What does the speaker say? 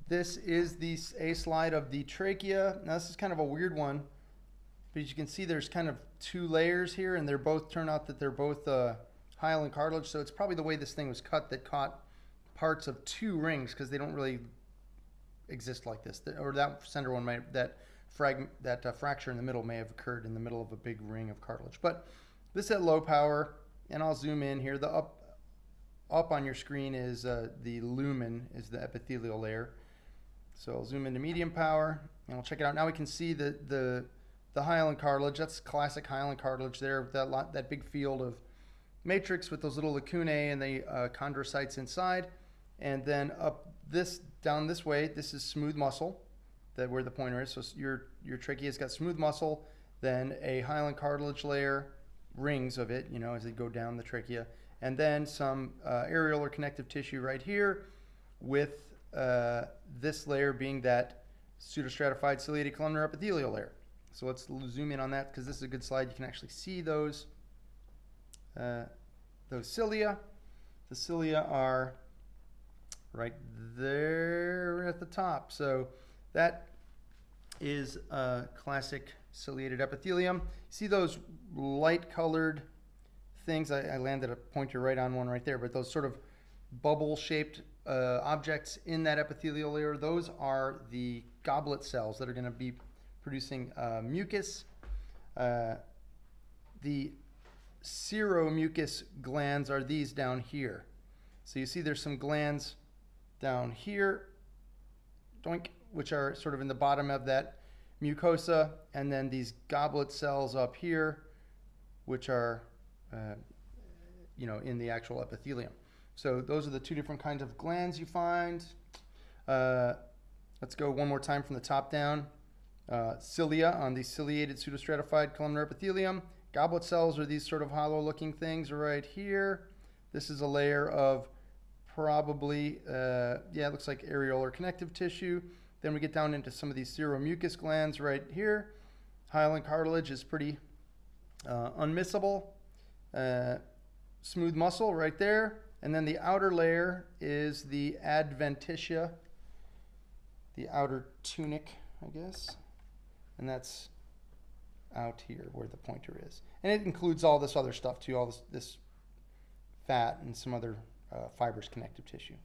This is the A slide of the trachea. Now this is kind of a weird one, but as you can see, there's kind of two layers here, and they're both turn out that they're both hyaline cartilage. So it's probably the way this thing was cut that caught parts of two rings, because they don't really exist like this. Or that center one might fracture in the middle may have occurred in the middle of a big ring of cartilage. But this is at low power, and I'll zoom in here. The up on your screen is the lumen, is the epithelial layer. So I'll zoom into medium power, and we'll check it out. Now we can see the hyaline cartilage. That's classic hyaline cartilage there, that big field of matrix with those little lacunae and the chondrocytes inside. And then down this way, this is smooth muscle, where the pointer is. So your trachea's got smooth muscle, then a hyaline cartilage layer, rings of it, as they go down the trachea, and then some areolar connective tissue right here, with this layer being that pseudostratified ciliated columnar epithelial layer. So let's zoom in on that, because this is a good slide. You can actually see those cilia. The cilia are right there at the top. So that is classic ciliated epithelium. See those light colored things? I landed a pointer right on one right there, but those sort of bubble shaped objects in that epithelial layer, those are the goblet cells that are going to be producing mucus. The seromucus glands are these down here. So you see there's some glands down here, doink, which are sort of in the bottom of that mucosa, and then these goblet cells up here, which are in the actual epithelium. So those are the two different kinds of glands you find. Let's go one more time from the top down. Cilia on the ciliated pseudostratified columnar epithelium. Goblet cells are these sort of hollow looking things right here. This is a layer of probably, it looks like areolar connective tissue. Then we get down into some of these seromucus glands right here. Hyaline cartilage is pretty unmissable. Smooth muscle right there. And then the outer layer is the adventitia, the outer tunic, I guess. And that's out here where the pointer is. And it includes all this other stuff too, all this fat and some other fibrous connective tissue.